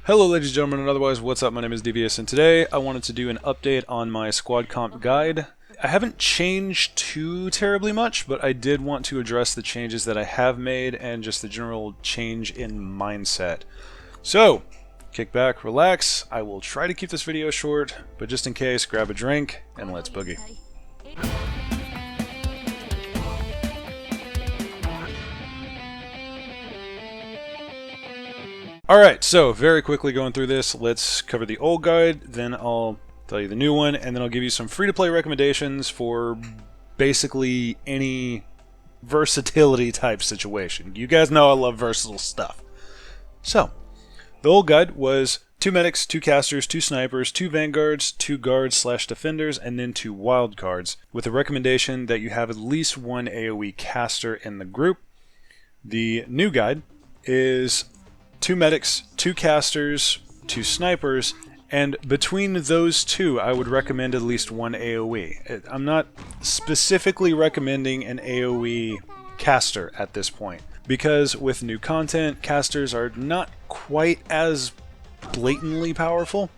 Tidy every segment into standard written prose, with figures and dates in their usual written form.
Hello ladies and gentlemen and otherwise, what's up? My name is Devious and today I wanted to do an update on my squad comp guide. I haven't changed too terribly much, but I did want to address the changes that I have made and just the general change in mindset. So, kick back, relax, I will try to keep this video short, but just in case, grab a drink and let's boogie. Alright, so very quickly going through this, let's cover the old guide, then I'll tell you the new one, and then I'll give you some free-to-play recommendations for basically any versatility type situation. You guys know I love versatile stuff. So, the old guide was 2 medics, 2 casters, 2 snipers, 2 vanguards, 2 guards/defenders, and then 2 wild cards, with a recommendation that you have at least 1 AoE caster in the group. The new guide is 2 medics, 2 casters, 2 snipers, and between those two I would recommend at least 1 AoE. I'm not specifically recommending an AoE caster at this point, because with new content, casters are not quite as blatantly powerful,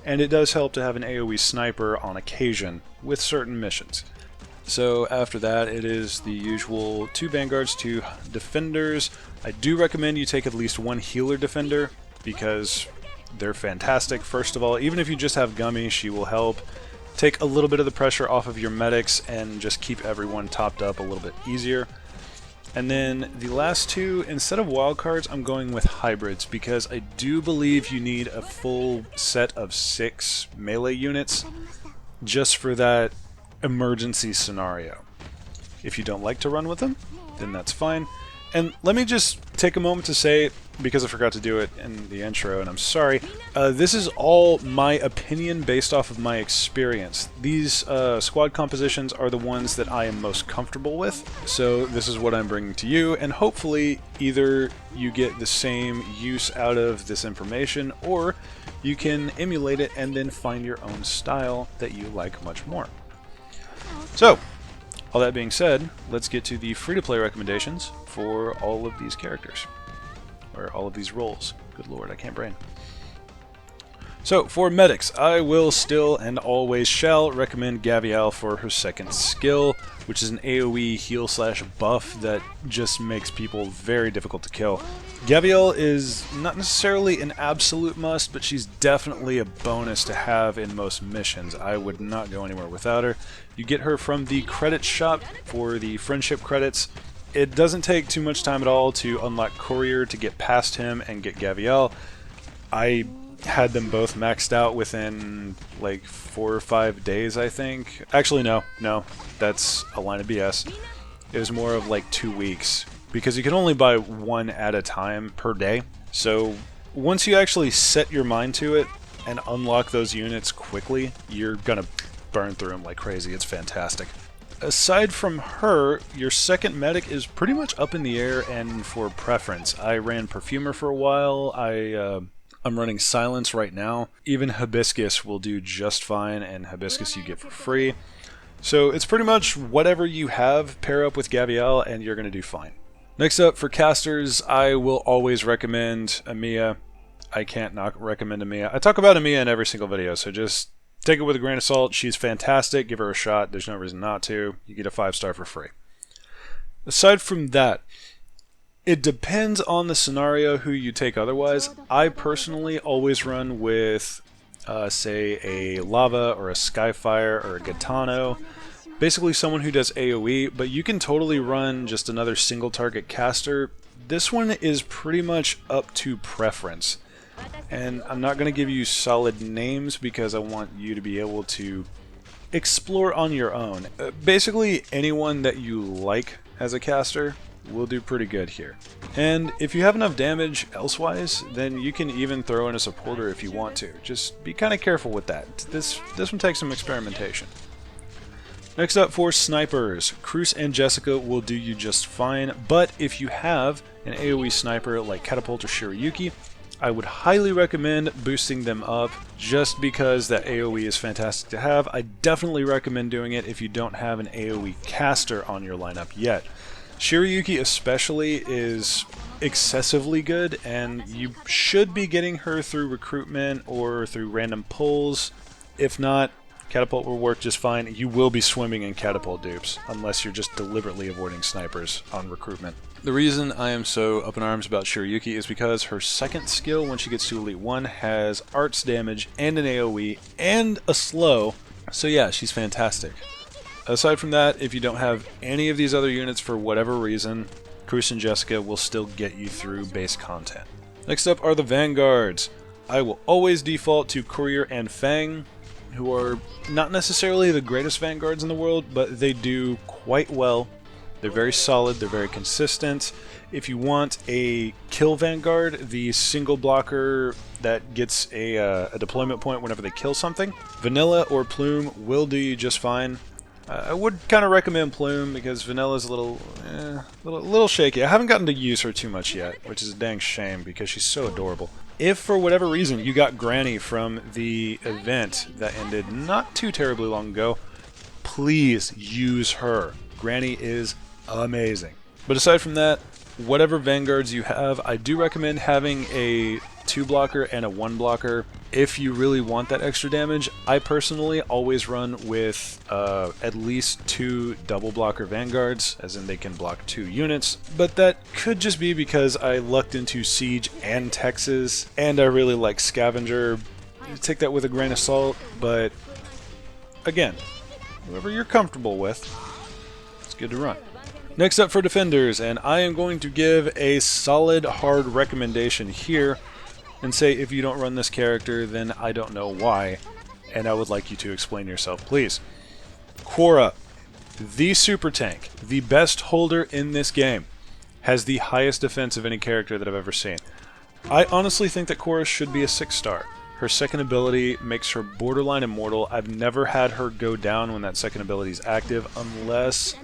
and it does help to have an AoE sniper on occasion with certain missions. So after that, it is the usual 2 vanguards, 2 defenders. I do recommend you take at least 1 healer defender because they're fantastic. First of all, even if you just have Gummy, she will help take a little bit of the pressure off of your medics and just keep everyone topped up a little bit easier. And then the last 2, instead of wildcards, I'm going with hybrids because I do believe you need a full set of 6 melee units just for that emergency scenario. If you don't like to run with them, then that's fine. And let me just take a moment to say, because I forgot to do it in the intro and I'm sorry, this is all my opinion based off of my experience. These squad compositions are the ones that I am most comfortable with, so this is what I'm bringing to you, and hopefully either you get the same use out of this information or you can emulate it and then find your own style that you like much more. So, all that being said, let's get to the free-to-play recommendations for all of these characters. Or all of these roles. Good lord, I can't brain. So, for medics, I will still and always shall recommend Gavial for her second skill, which is an AoE heal/buff that just makes people very difficult to kill. Gavial is not necessarily an absolute must, but she's definitely a bonus to have in most missions. I would not go anywhere without her. You get her from the credit shop for the friendship credits. It doesn't take too much time at all to unlock Courier to get past him and get Gavial. I had them both maxed out within like 4 or 5 days, I think. Actually, no, that's a line of BS. It was more of like 2 weeks, because you can only buy 1 at a time per day. So once you actually set your mind to it and unlock those units quickly, you're gonna burn through them like crazy. It's fantastic. Aside from her, your second medic is pretty much up in the air and for preference. I ran Perfumer for a while. I'm running Silence right now. Even Hibiscus will do just fine, and Hibiscus you get for free. So it's pretty much whatever you have, pair up with Gavial, and you're going to do fine. Next up, for casters, I will always recommend Amiya. I can't not recommend Amiya. I talk about Amiya in every single video, so just take it with a grain of salt. She's fantastic. Give her a shot. There's no reason not to. You get a 5-star for free. Aside from that, it depends on the scenario who you take otherwise. I personally always run with, say, a Lava or a Skyfire or a Gitano. Basically someone who does AoE, but you can totally run just another single target caster. This one is pretty much up to preference. And I'm not going to give you solid names because I want you to be able to explore on your own. Basically anyone that you like as a caster will do pretty good here. And if you have enough damage elsewise, then you can even throw in a supporter if you want to. Just be kind of careful with that. This one takes some experimentation. Next up, for snipers, Cruz and Jessica will do you just fine, but if you have an AoE sniper like Catapult or Shirayuki, I would highly recommend boosting them up just because that AoE is fantastic to have. I definitely recommend doing it if you don't have an AoE caster on your lineup yet. Shirayuki especially is excessively good, and you should be getting her through recruitment or through random pulls. If not, Catapult will work just fine. You will be swimming in Catapult dupes, unless you're just deliberately avoiding snipers on recruitment. The reason I am so up in arms about Shirayuki is because her second skill, when she gets to Elite 1, has arts damage and an AoE and a slow. So yeah, she's fantastic. Aside from that, if you don't have any of these other units for whatever reason, Cruz and Jessica will still get you through base content. Next up are the Vanguards. I will always default to Courier and Fang, who are not necessarily the greatest Vanguards in the world, but they do quite well. They're very solid, they're very consistent. If you want a kill Vanguard, the single blocker that gets a deployment point whenever they kill something, Vanilla or Plume will do you just fine. I would kind of recommend Plume because Vanilla's a little shaky. I haven't gotten to use her too much yet, which is a dang shame because she's so adorable. If for whatever reason you got Granny from the event that ended not too terribly long ago, please use her. Granny is amazing. But aside from that, whatever Vanguards you have, I do recommend having a 2 blocker and a 1 blocker if you really want that extra damage. I personally always run with at least 2 double blocker Vanguards, as in they can block 2 units, but that could just be because I lucked into Siege and Texas, and I really like Scavenger. Take that with a grain of salt, but again, whoever you're comfortable with, it's good to run. Next up for Defenders, and I am going to give a solid hard recommendation here and say if you don't run this character, then I don't know why, and I would like you to explain yourself, please. Quora, the super tank, the best holder in this game, has the highest defense of any character that I've ever seen. I honestly think that Quora should be a 6-star. Her second ability makes her borderline immortal. I've never had her go down when that second ability is active, unless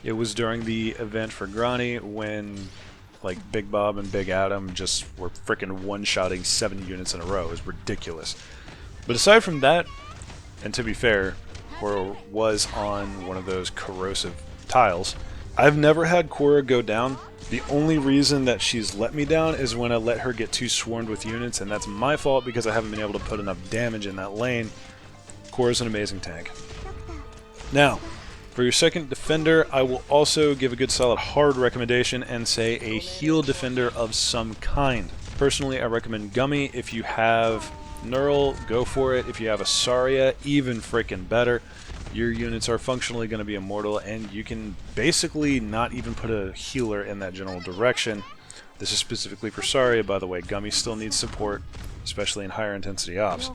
it was during the event for Granny when like Big Bob and Big Adam just were freaking one-shotting 70 units in a row. It was ridiculous. But aside from that, and to be fair, Quora was on one of those corrosive tiles, I've never had Quora go down. The only reason that she's let me down is when I let her get too swarmed with units, and that's my fault because I haven't been able to put enough damage in that lane. Quora's an amazing tank. Now, for your second defender, I will also give a good solid hard recommendation and say a heal defender of some kind. Personally, I recommend Gummy. If you have Neural, go for it. If you have a Saria, even freaking better. Your units are functionally going to be immortal, and you can basically not even put a healer in that general direction. This is specifically for Saria, by the way. Gummy still needs support, especially in higher intensity ops.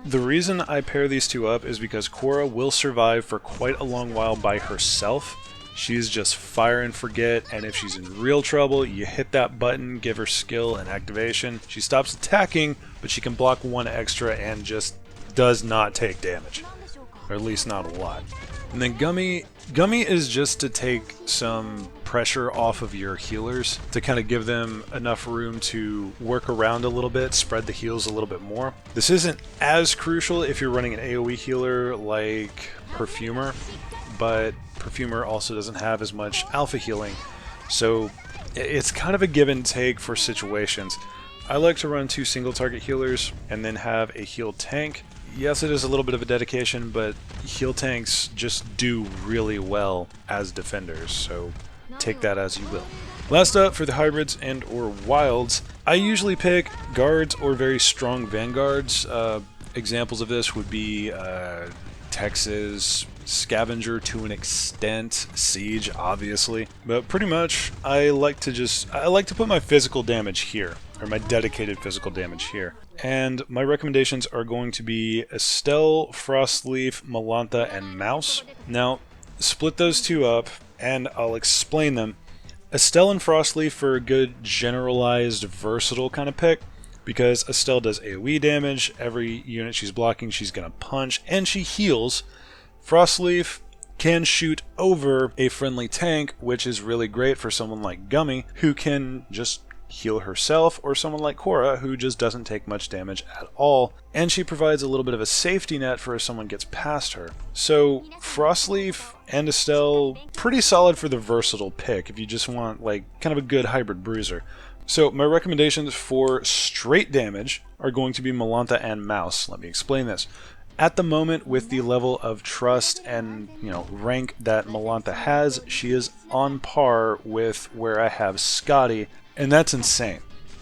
The reason I pair these two up is because Quora will survive for quite a long while by herself. She's just fire and forget, and if she's in real trouble, you hit that button, give her skill and activation. She stops attacking, but she can block 1 extra and just does not take damage. Or at least not a lot. And then Gummy is just to take some pressure off of your healers, to kind of give them enough room to work around a little bit, spread the heals a little bit more. This isn't as crucial if you're running an AoE healer like Perfumer, but Perfumer also doesn't have as much alpha healing, so it's kind of a give and take for situations. I like to run 2 single target healers and then have a heal tank. Yes, it is a little bit of a dedication, but heal tanks just do really well as defenders, so take that as you will. Last up, for the hybrids and or wilds, I usually pick guards or very strong vanguards. Examples of this would be Texas, Scavenger to an extent, Siege obviously, but pretty much I like to put my physical damage here, or my dedicated physical damage here. And my recommendations are going to be Estelle, Frostleaf, Malantha, and Mouse. Now, split those two up, and I'll explain them. Estelle and Frostleaf for a good, generalized, versatile kind of pick, because Estelle does AoE damage, every unit she's blocking she's going to punch, and she heals. Frostleaf can shoot over a friendly tank, which is really great for someone like Gummy, who can just heal herself, or someone like Korra who just doesn't take much damage at all, and she provides a little bit of a safety net for if someone gets past her. So Frostleaf and Estelle, pretty solid for the versatile pick if you just want like kind of a good hybrid bruiser. So my recommendations for straight damage are going to be Melantha and Mouse. Let me explain this. At the moment, with the level of trust and rank that Melantha has, she is on par with where I have Scotty, and that's insane.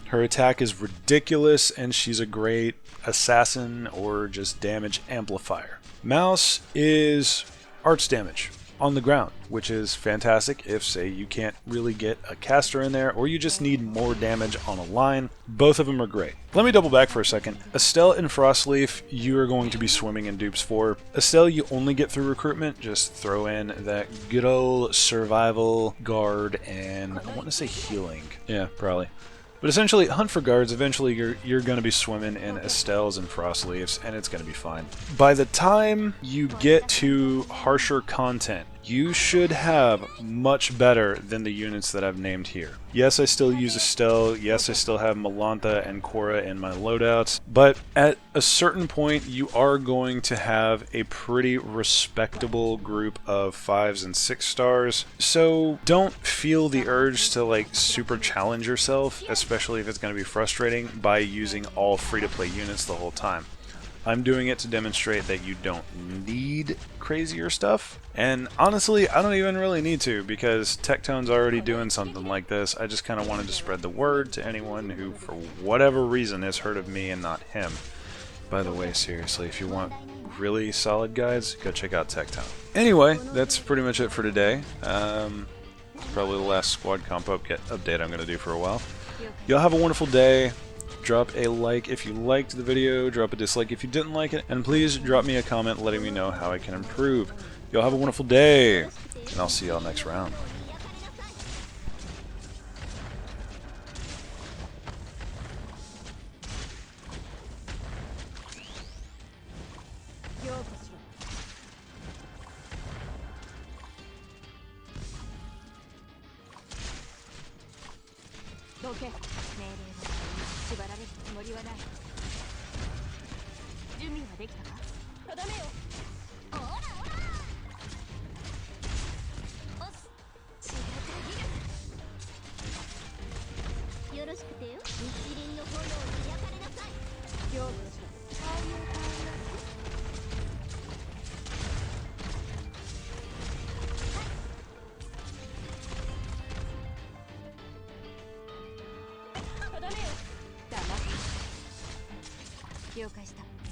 Her attack is ridiculous, and she's a great assassin or just damage amplifier. Mouse is arts damage on the ground, which is fantastic if, say, you can't really get a caster in there, or you just need more damage on a line. Both of them are great. Let me double back for a second. Estelle and Frostleaf, you are going to be swimming in dupes for. Estelle, you only get through recruitment. Just throw in that good old survival, guard, and I want to say healing. Yeah, probably. But essentially, hunt for guards. Eventually, you're going to be swimming in Estelle's and Frostleaf's, and it's going to be fine. By the time you get to harsher content, you should have much better than the units that I've named here. Yes, I still use Estelle. Yes, I still have Melantha and Korra in my loadouts. But at a certain point, you are going to have a pretty respectable group of 5s and 6 stars. So don't feel the urge to like super challenge yourself, especially if it's going to be frustrating, by using all free-to-play units the whole time. I'm doing it to demonstrate that you don't need crazier stuff. And honestly, I don't even really need to, because Tectone's already doing something like this. I just kind of wanted to spread the word to anyone who, for whatever reason, has heard of me and not him. By the way, seriously, if you want really solid guides, go check out Tectone. Anyway, that's pretty much it for today. It's probably the last squad comp update I'm going to do for a while. Y'all have a wonderful day. Drop a like if you liked the video, drop a dislike if you didn't like it, and please drop me a comment letting me know how I can improve. Y'all have a wonderful day, and I'll see y'all next round.了解した。